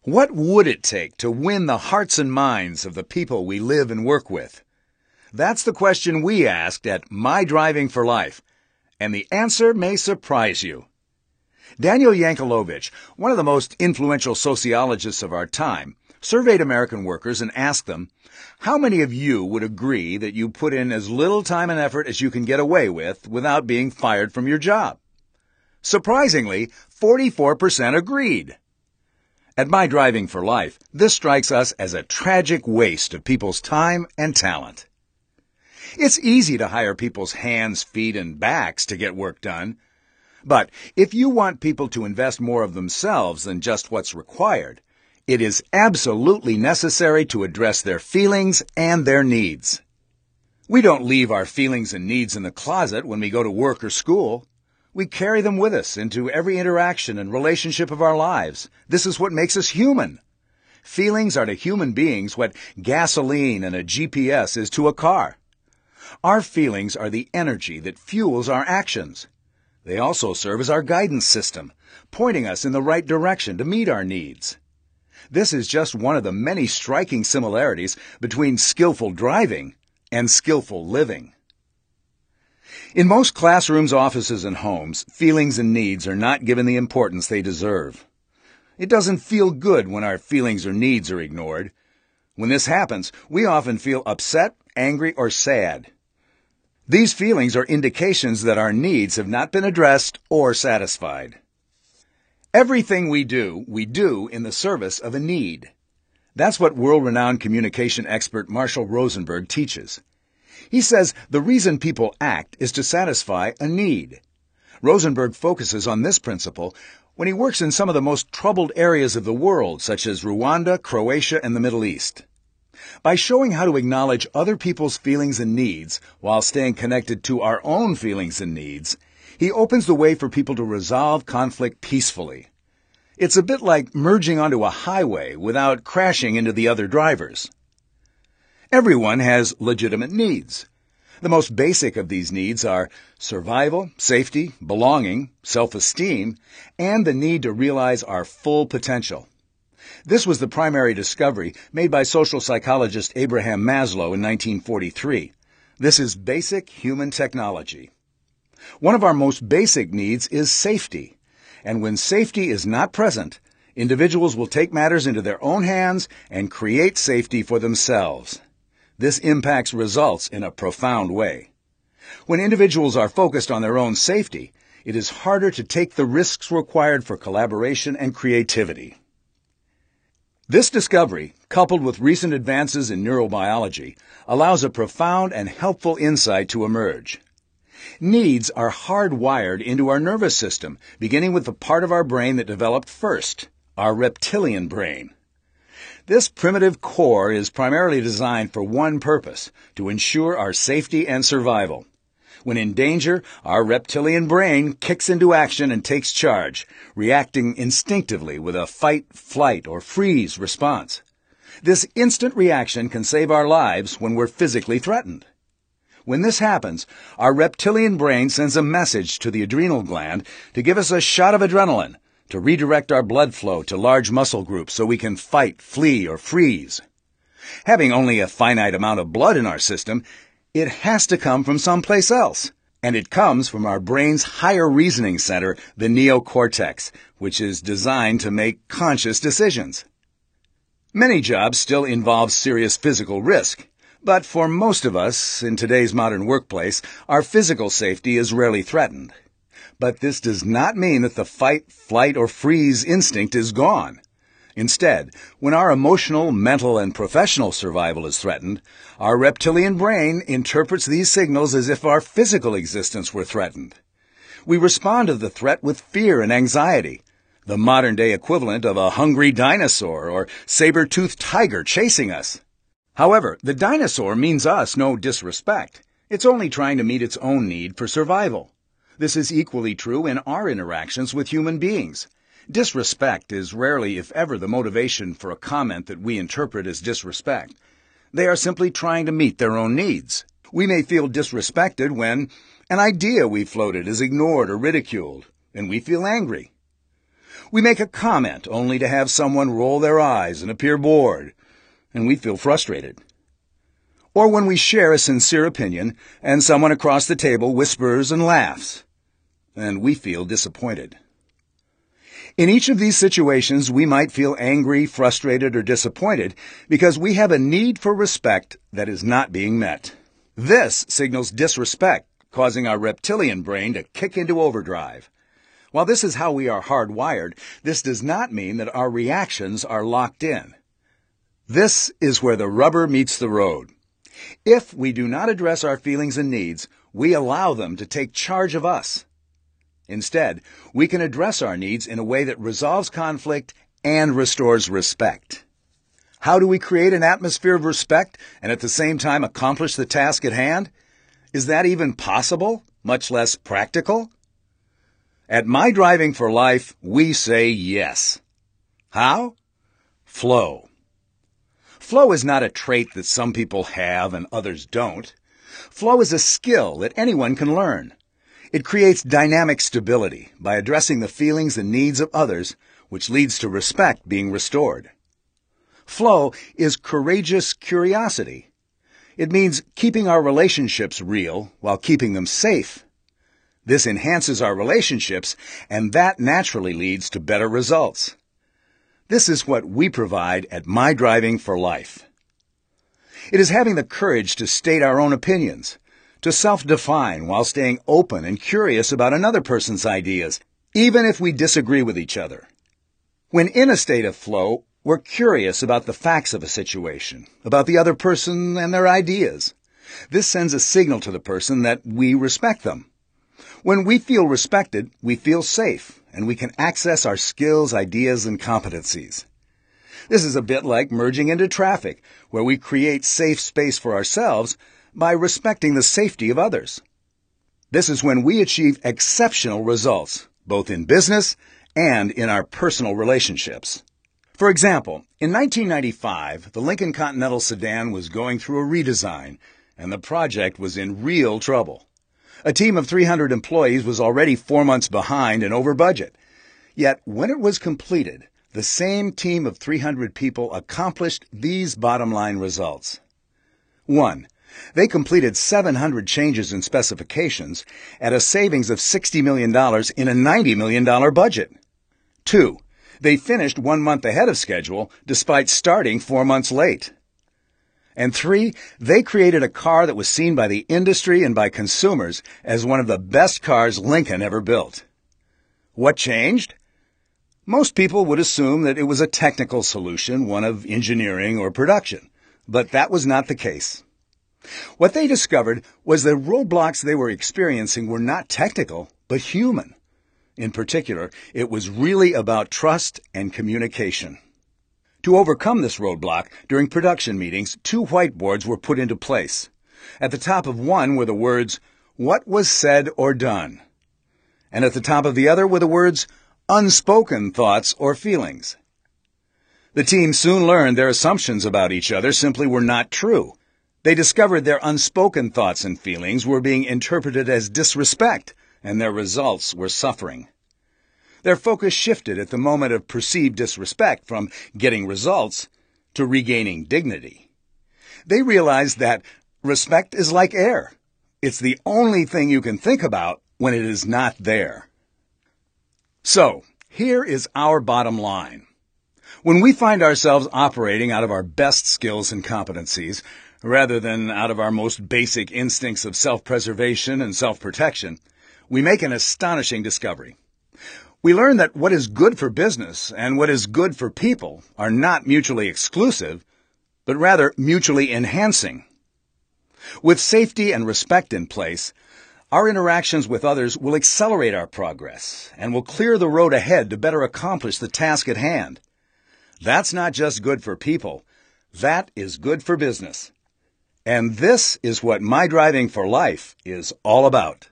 What would it take to win the hearts and minds of the people we live and work with? That's the question we asked at MyDriving4Life, and the answer may surprise you. Daniel Yankelovich, one of the most influential sociologists of our time, surveyed American workers and asked them, how many of you would agree that you put in as little time and effort as you can get away with without being fired from your job? Surprisingly, 44% agreed. At MyDriving4Life, this strikes us as a tragic waste of people's time and talent. It's easy to hire people's hands, feet, and backs to get work done. But if you want people to invest more of themselves than just what's required, it is absolutely necessary to address their feelings and their needs. We don't leave our feelings and needs in the closet when we go to work or school. We carry them with us into every interaction and relationship of our lives. This is what makes us human. Feelings are to human beings what gasoline and a GPS is to a car. Our feelings are the energy that fuels our actions. They also serve as our guidance system, pointing us in the right direction to meet our needs. This is just one of the many striking similarities between skillful driving and skillful living. In most classrooms, offices, and homes, feelings and needs are not given the importance they deserve. It doesn't feel good when our feelings or needs are ignored. When this happens, we often feel upset, angry, or sad. These feelings are indications that our needs have not been addressed or satisfied. Everything we do in the service of a need. That's what world-renowned communication expert Marshall Rosenberg teaches. He says the reason people act is to satisfy a need. Rosenberg focuses on this principle when he works in some of the most troubled areas of the world, such as Rwanda, Croatia, and the Middle East. By showing how to acknowledge other people's feelings and needs while staying connected to our own feelings and needs, he opens the way for people to resolve conflict peacefully. It's a bit like merging onto a highway without crashing into the other drivers. Everyone has legitimate needs. The most basic of these needs are survival, safety, belonging, self-esteem, and the need to realize our full potential. This was the primary discovery made by social psychologist Abraham Maslow in 1943. This is basic human technology. One of our most basic needs is safety, and when safety is not present, individuals will take matters into their own hands and create safety for themselves. This impacts results in a profound way. When individuals are focused on their own safety, it is harder to take the risks required for collaboration and creativity. This discovery, coupled with recent advances in neurobiology, allows a profound and helpful insight to emerge. Needs are hardwired into our nervous system, beginning with the part of our brain that developed first, our reptilian brain. This primitive core is primarily designed for one purpose, to ensure our safety and survival. When in danger, our reptilian brain kicks into action and takes charge, reacting instinctively with a fight, flight, or freeze response. This instant reaction can save our lives when we're physically threatened. When this happens, our reptilian brain sends a message to the adrenal gland to give us a shot of adrenaline, to redirect our blood flow to large muscle groups so we can fight, flee, or freeze. Having only a finite amount of blood in our system, it has to come from someplace else. And it comes from our brain's higher reasoning center, the neocortex, which is designed to make conscious decisions. Many jobs still involve serious physical risk, but for most of us in today's modern workplace, our physical safety is rarely threatened. But this does not mean that the fight, flight, or freeze instinct is gone. Instead, when our emotional, mental, and professional survival is threatened, our reptilian brain interprets these signals as if our physical existence were threatened. We respond to the threat with fear and anxiety, the modern-day equivalent of a hungry dinosaur or saber-toothed tiger chasing us. However, the dinosaur means us no disrespect. It's only trying to meet its own need for survival. This is equally true in our interactions with human beings. Disrespect is rarely, if ever, the motivation for a comment that we interpret as disrespect. They are simply trying to meet their own needs. We may feel disrespected when an idea we floated is ignored or ridiculed, and we feel angry. We make a comment only to have someone roll their eyes and appear bored, and we feel frustrated. Or when we share a sincere opinion and someone across the table whispers and laughs, and we feel disappointed. In each of these situations, we might feel angry, frustrated, or disappointed because we have a need for respect that is not being met. This signals disrespect, causing our reptilian brain to kick into overdrive. While this is how we are hardwired, this does not mean that our reactions are locked in. This is where the rubber meets the road. If we do not address our feelings and needs, we allow them to take charge of us. Instead, we can address our needs in a way that resolves conflict and restores respect. How do we create an atmosphere of respect and at the same time accomplish the task at hand? Is that even possible, much less practical? At MyDriving4Life, we say yes. How? Flow. Flow is not a trait that some people have and others don't. Flow is a skill that anyone can learn. It creates dynamic stability by addressing the feelings and needs of others, which leads to respect being restored. Flow is courageous curiosity. It means keeping our relationships real while keeping them safe. This enhances our relationships, and that naturally leads to better results. This is what we provide at MyDriving4Life. It is having the courage to state our own opinions, to self-define while staying open and curious about another person's ideas, even if we disagree with each other. When in a state of flow, we're curious about the facts of a situation, about the other person and their ideas. This sends a signal to the person that we respect them. When we feel respected, we feel safe, and we can access our skills, ideas, and competencies. This is a bit like merging into traffic, where we create safe space for ourselves by respecting the safety of others. This is when we achieve exceptional results, both in business and in our personal relationships. For example, in 1995, the Lincoln Continental sedan was going through a redesign, and the project was in real trouble. A team of 300 employees was already 4 months behind and over budget. Yet, when it was completed, the same team of 300 people accomplished these bottom-line results. 1. They completed 700 changes in specifications at a savings of $60 million in a $90 million budget. 2. They finished 1 month ahead of schedule despite starting 4 months late. And 3, they created a car that was seen by the industry and by consumers as one of the best cars Lincoln ever built. What changed? Most people would assume that it was a technical solution, one of engineering or production, but that was not the case. What they discovered was the roadblocks they were experiencing were not technical, but human. In particular, it was really about trust and communication. To overcome this roadblock, during production meetings, 2 whiteboards were put into place. At the top of one were the words, "What was said or done?" And at the top of the other were the words, "Unspoken thoughts or feelings." The team soon learned their assumptions about each other simply were not true. They discovered their unspoken thoughts and feelings were being interpreted as disrespect, and their results were suffering. Their focus shifted at the moment of perceived disrespect from getting results to regaining dignity. They realized that respect is like air. It's the only thing you can think about when it is not there. So, here is our bottom line. When we find ourselves operating out of our best skills and competencies, rather than out of our most basic instincts of self-preservation and self-protection, we make an astonishing discovery. We learn that what is good for business and what is good for people are not mutually exclusive, but rather mutually enhancing. With safety and respect in place, our interactions with others will accelerate our progress and will clear the road ahead to better accomplish the task at hand. That's not just good for people, that is good for business. And this is what MyDriving4Life is all about.